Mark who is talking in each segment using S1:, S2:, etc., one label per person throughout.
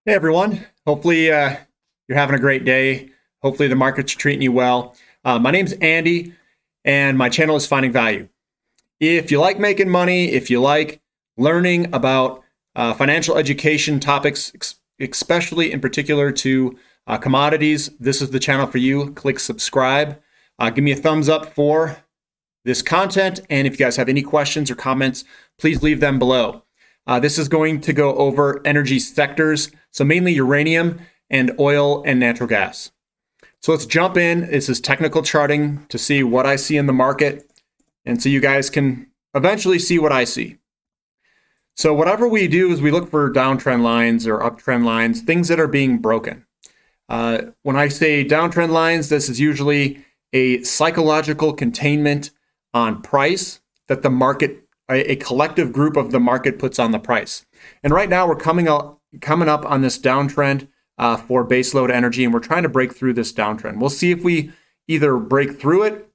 S1: Hey everyone. Hopefully you're having a great day. Hopefully the market's treating you well. My name's Andy and my channel is Finding Value. If you like making money, if you like learning about financial education topics, especially in particular to commodities, this is the channel for you. Click subscribe. Give me a thumbs up for this content. And if you guys have any questions or comments, please leave them below. This is going to go over energy sectors, so mainly uranium and oil and natural gas. So let's jump in. This is technical charting to see what I see in the market, and so you guys can eventually see what I see. So whatever we do is we look for downtrend lines or uptrend lines, things that are being broken. When I say downtrend lines, this is usually a psychological containment on price that the market, a collective group of the market puts on the price. And right now we're coming up on this downtrend for baseload energy, and we're trying to break through this downtrend. We'll see if we either break through it,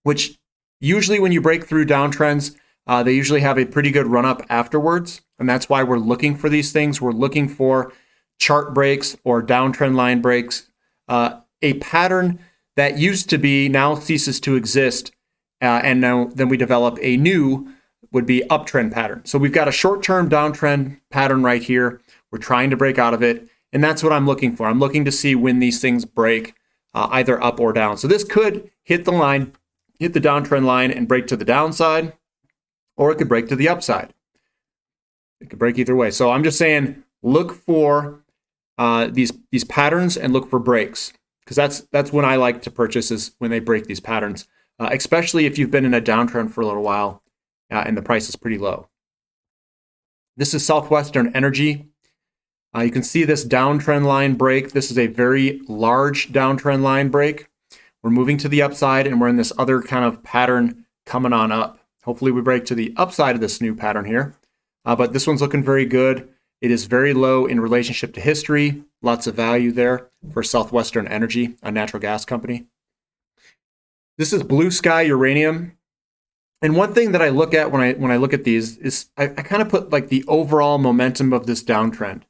S1: which usually when you break through downtrends, they usually have a pretty good run up afterwards. And that's why we're looking for these things. We're looking for chart breaks or downtrend line breaks, a pattern that used to be now ceases to exist. And now then we develop a new would be uptrend pattern. So we've got a short-term downtrend pattern right here. We're trying to break out of it. And that's what I'm looking for. I'm looking to see when these things break either up or down. So this could hit the line, hit the downtrend line and break to the downside, or it could break to the upside. It could break either way. So I'm just saying, look for these patterns and look for breaks, because that's when I like to purchase, is when they break these patterns, especially if you've been in a downtrend for a little while and the price is pretty low. This is Southwestern Energy. You can see this downtrend line break. This is a very large downtrend line break. We're moving to the upside and we're in this other kind of pattern coming on up. Hopefully we break to the upside of this new pattern here. But this one's looking very good. It is very low in relationship to history. Lots of value there for Southwestern Energy, a natural gas company. This is Blue Sky Uranium. And one thing that I look at when I look at these is I kind of put like the overall momentum of this downtrend.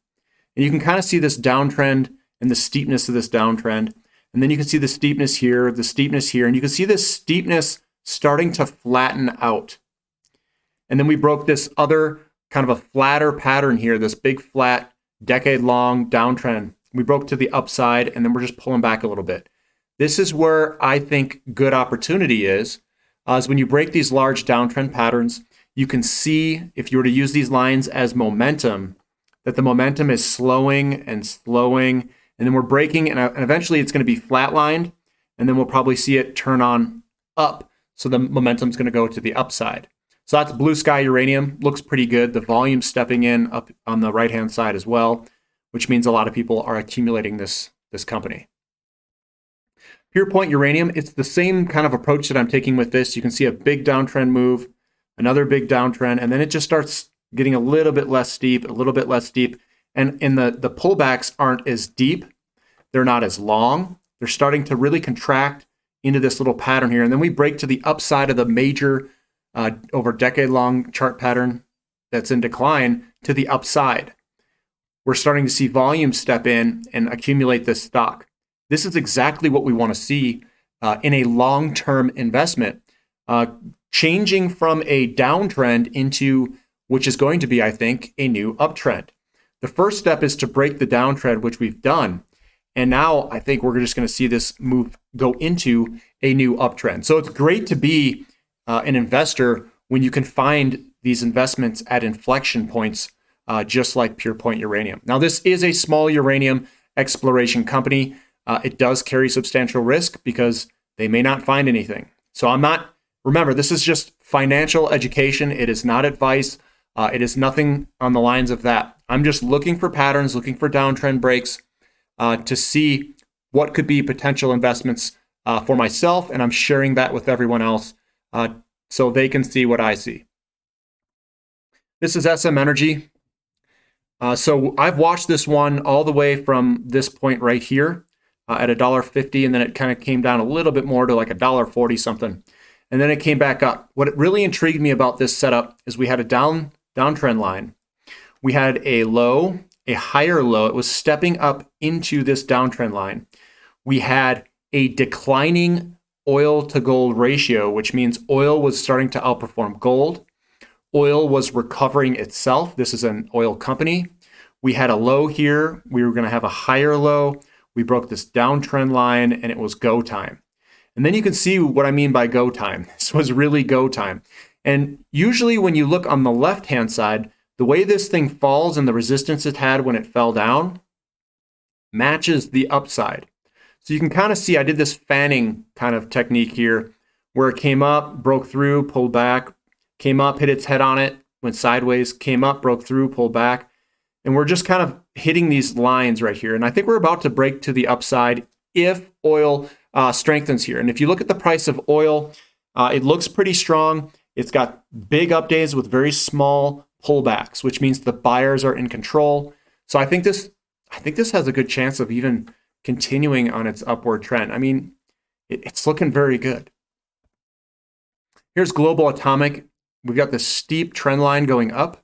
S1: And you can kind of see this downtrend and the steepness of this downtrend. And then you can see the steepness here, and you can see this steepness starting to flatten out. And then we broke this other kind of a flatter pattern here, this big flat decade-long downtrend. We broke to the upside, and then we're just pulling back a little bit. This is where I think good opportunity is when you break these large downtrend patterns. You can see, if you were to use these lines as momentum, that the momentum is slowing and slowing, and then we're breaking, and eventually it's going to be flatlined, and then we'll probably see it turn on up. So the momentum's going to go to the upside. So that's Blue Sky Uranium. Looks pretty good. The volume stepping in up on the right-hand side as well, which means a lot of people are accumulating this company. Pure Point Uranium, it's the same kind of approach that I'm taking with this. You can see a big downtrend move, another big downtrend, and then it just starts getting a little bit less steep, a little bit less steep. And the pullbacks aren't as deep. They're not as long. They're starting to really contract into this little pattern here. And then we break to the upside of the major over decade-long chart pattern that's in decline to the upside. We're starting to see volume step in and accumulate this stock. This is exactly what we want to see in a long-term investment, changing from a downtrend into, which is going to be, I think, a new uptrend. The first step is to break the downtrend, which we've done. And now I think we're just going to see this move go into a new uptrend. So it's great to be an investor when you can find these investments at inflection points, just like Pure Point Uranium. Now, this is a small uranium exploration company. It does carry substantial risk because they may not find anything. So remember, this is just financial education. It is not advice. It is nothing on the lines of that. I'm just looking for patterns, looking for downtrend breaks to see what could be potential investments for myself, and I'm sharing that with everyone else so they can see what I see. This is SM Energy. So I've watched this one all the way from this point right here at $1.50, and then it kind of came down a little bit more to like $1.40 something, and then it came back up. What really intrigued me about this setup is we had a downtrend line. We had a low, a higher low. It was stepping up into this downtrend line. We had a declining oil to gold ratio, which means oil was starting to outperform gold. Oil was recovering itself. This is an oil company. We had a low here. We were going to have a higher low. We broke this downtrend line and it was go time. And then you can see what I mean by go time. This was really go time. And usually when you look on the left-hand side, the way this thing falls and the resistance it had when it fell down matches the upside. So you can kind of see I did this fanning kind of technique here where it came up, broke through, pulled back, came up, hit its head on it, went sideways, came up, broke through, pulled back. And we're just kind of hitting these lines right here. And I think we're about to break to the upside if oil strengthens here. And if you look at the price of oil, it looks pretty strong. It's got big up days with very small pullbacks, which means the buyers are in control. So I think this has a good chance of even continuing on its upward trend. I mean, it's looking very good. Here's Global Atomic. We've got this steep trend line going up,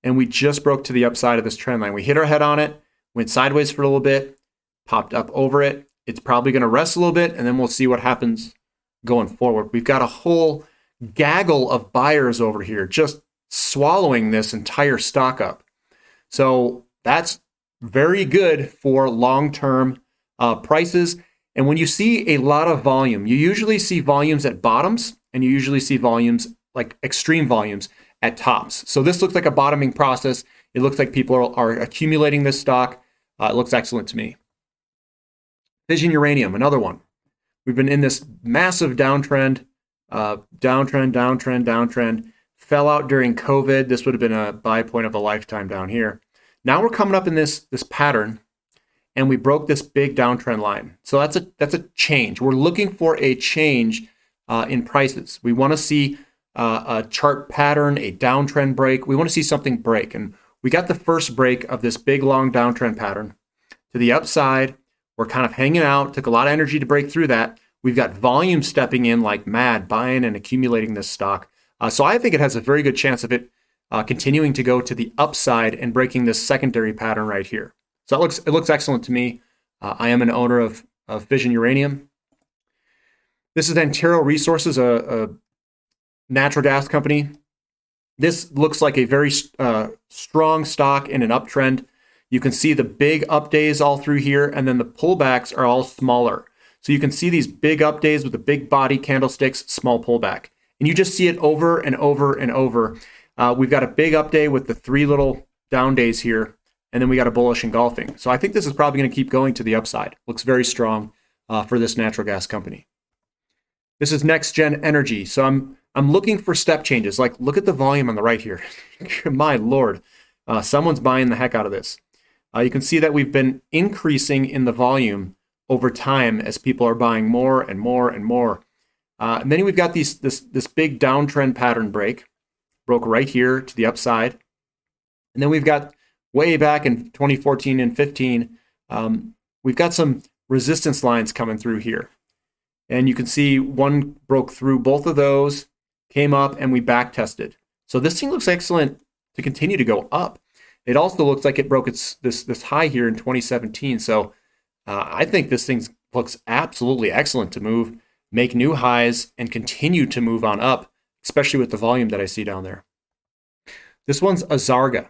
S1: and we just broke to the upside of this trend line. We hit our head on it, went sideways for a little bit, popped up over it. It's probably going to rest a little bit, and then we'll see what happens going forward. We've got a whole gaggle of buyers over here just swallowing this entire stock up. So that's very good for long-term prices. And when you see a lot of volume, you usually see volumes at bottoms, and you usually see volumes, like extreme volumes, at tops. So this looks like a bottoming process. It looks like people are accumulating this stock. It looks excellent to me. Fission Uranium, another one. We've been in this massive downtrend, downtrend, fell out during COVID. This would have been a buy point of a lifetime down here. Now we're coming up in this pattern, and we broke this big downtrend line. So that's a change. We're looking for a change in prices. We want to see a chart pattern, a downtrend break. We want to see something break. And we got the first break of this big, long downtrend pattern to the upside. We're kind of hanging out. Took a lot of energy to break through that. We've got volume stepping in like mad, buying and accumulating this stock. So I think it has a very good chance of it continuing to go to the upside and breaking this secondary pattern right here. So it looks excellent to me. I am an owner of Fission Uranium. This is Antero Resources, a natural gas company. This looks like a very strong stock in an uptrend. You can see the big up days all through here, and then the pullbacks are all smaller. So you can see these big up days with the big body candlesticks, small pullback. And you just see it over and over and over. We've got a big up day with the 3 little down days here, and then we got a bullish engulfing. So I think this is probably going to keep going to the upside. Looks very strong for this natural gas company. This is Next Gen Energy. So I'm looking for step changes. Like, look at the volume on the right here. My Lord, someone's buying the heck out of this. You can see that we've been increasing in the volume over time as people are buying more and more and more. And then we've got this big downtrend pattern break. Broke right here to the upside. And then we've got way back in 2014 and 15, we've got some resistance lines coming through here. And you can see one broke through both of those, came up, and we back tested. So this thing looks excellent to continue to go up. It also looks like it broke this high here in 2017. So I think this thing looks absolutely excellent to move, make new highs, and continue to move on up, especially with the volume that I see down there. This one's Azarga.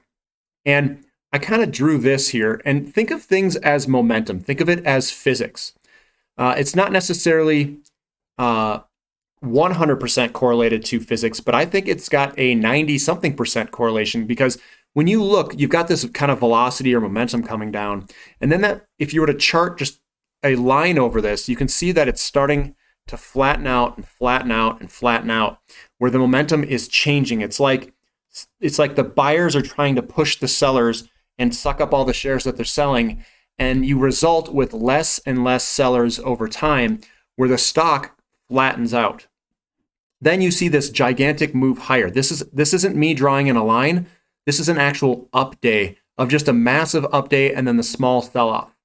S1: And I kind of drew this here, and think of things as momentum. Think of it as physics. It's not necessarily 100% correlated to physics, but I think it's got a 90-something% correlation, because when you look, you've got this kind of velocity or momentum coming down. And then that, if you were to chart just a line over this, you can see that it's starting to flatten out and flatten out and flatten out, where the momentum is changing. It's like the buyers are trying to push the sellers and suck up all the shares that they're selling, and you result with less and less sellers over time, where the stock flattens out. Then you see this gigantic move higher. This isn't me drawing in a line. This is an actual up day of just a massive up day and then the small sell-off.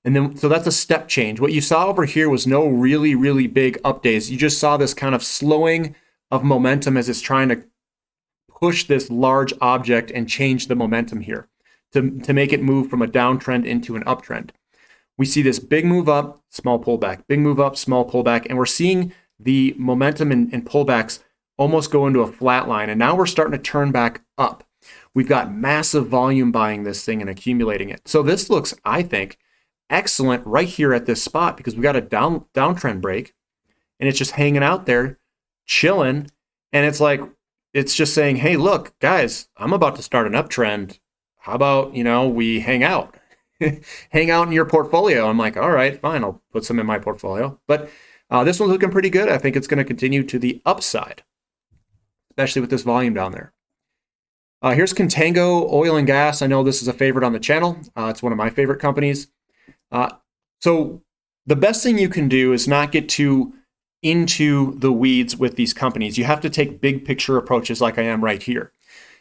S1: And then, so that's a step change. What you saw over here was no really, really big up days. You just saw this kind of slowing of momentum as it's trying to push this large object and change the momentum here. to make it move from a downtrend into an uptrend. We see this big move up, small pullback, big move up, small pullback, and we're seeing the momentum and pullbacks almost go into a flat line. And now we're starting to turn back up. We've got massive volume buying this thing and accumulating it. So this looks, I think, excellent right here at this spot because we got a downtrend break and it's just hanging out there, chilling. And it's like, it's just saying, hey, look, guys, I'm about to start an uptrend. How about, we hang out? Hang out in your portfolio. I'm like, all right, fine, I'll put some in my portfolio. But this one's looking pretty good. I think it's going to continue to the upside, especially with this volume down there. Here's Contango Oil and Gas. I know this is a favorite on the channel. It's one of my favorite companies. So the best thing you can do is not get too into the weeds with these companies. You have to take big picture approaches like I am right here.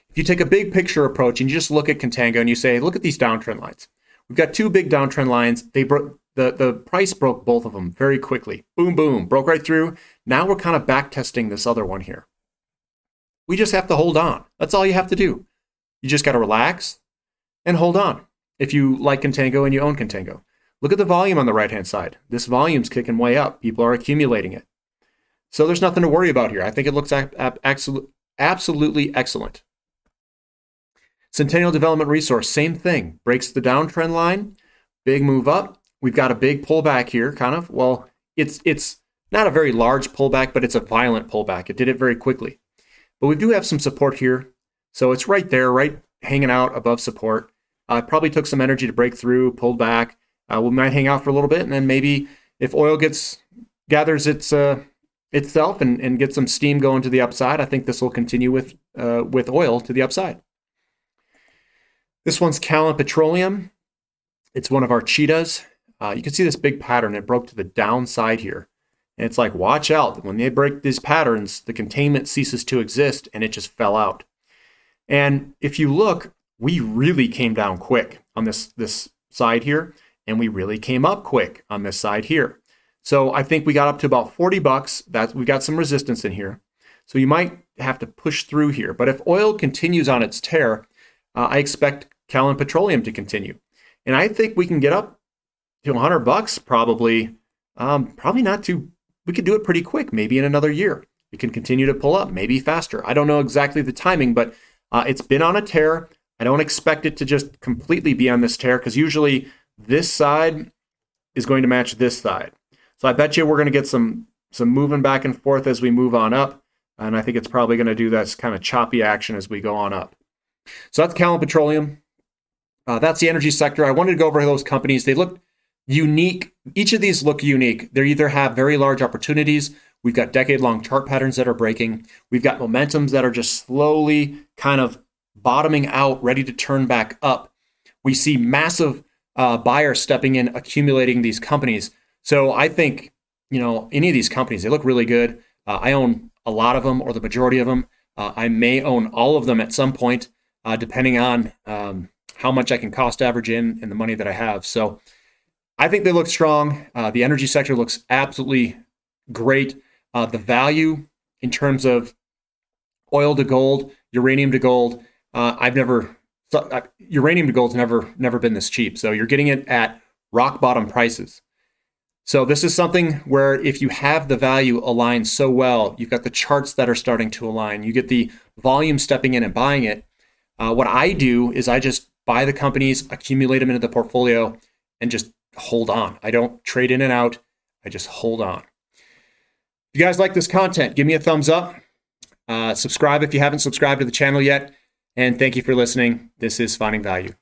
S1: If you take a big picture approach and you just look at Contango and you say, look at these downtrend lines. We've got two big downtrend lines. They broke the price broke both of them very quickly. Boom, boom, broke right through. Now we're kind of back testing this other one here. We just have to hold on. That's all you have to do. You just got to relax and hold on. If you like Contango and you own Contango, look at the volume on the right-hand side. This volume's kicking way up. People are accumulating it. So there's nothing to worry about here. I think it looks absolutely excellent. Centennial Development Resource, same thing. Breaks the downtrend line, big move up. We've got a big pullback here, kind of. Well, it's not a very large pullback, but it's a violent pullback. It did it very quickly. But we do have some support here. So it's right there, right hanging out above support. It probably took some energy to break through, pulled back. We might hang out for a little bit, and then maybe if oil gathers itself and gets some steam going to the upside, I think this will continue with oil to the upside. This one's Callon Petroleum. It's one of our cheetahs. You can see this big pattern. It broke to the downside here. And it's like, watch out. When they break these patterns, the containment ceases to exist, and it just fell out. And if you look, we really came down quick on this side here, and we really came up quick on this side here. So I think we got up to about $40. That we got some resistance in here. So you might have to push through here. But if oil continues on its tear, I expect Callon Petroleum to continue. And I think we can get up to $100 probably. Probably not too, we could do it pretty quick, maybe in another year. We can continue to pull up, maybe faster. I don't know exactly the timing, but it's been on a tear. I don't expect it to just completely be on this tear because usually this side is going to match this side. So I bet you we're going to get some moving back and forth as we move on up. And I think it's probably going to do that kind of choppy action as we go on up. So that's Callon Petroleum. That's the energy sector. I wanted to go over those companies. They look unique. Each of these look unique. They either have very large opportunities. We've got decade-long chart patterns that are breaking. We've got momentums that are just slowly kind of bottoming out, ready to turn back up. We see massive buyers stepping in, accumulating these companies. So I think, any of these companies, they look really good. I own a lot of them or the majority of them. I may own all of them at some point, depending on how much I can cost average in and the money that I have. So I think they look strong. The energy sector looks absolutely great. The value in terms of oil to gold, uranium to gold, uranium to gold's never been this cheap. So you're getting it at rock bottom prices. So this is something where if you have the value aligned so well, you've got the charts that are starting to align, you get the volume stepping in and buying it. What I do is I just buy the companies, accumulate them into the portfolio, and just hold on. I don't trade in and out. I just hold on. If you guys like this content, give me a thumbs up. Subscribe if you haven't subscribed to the channel yet. And thank you for listening. This is Finding Value.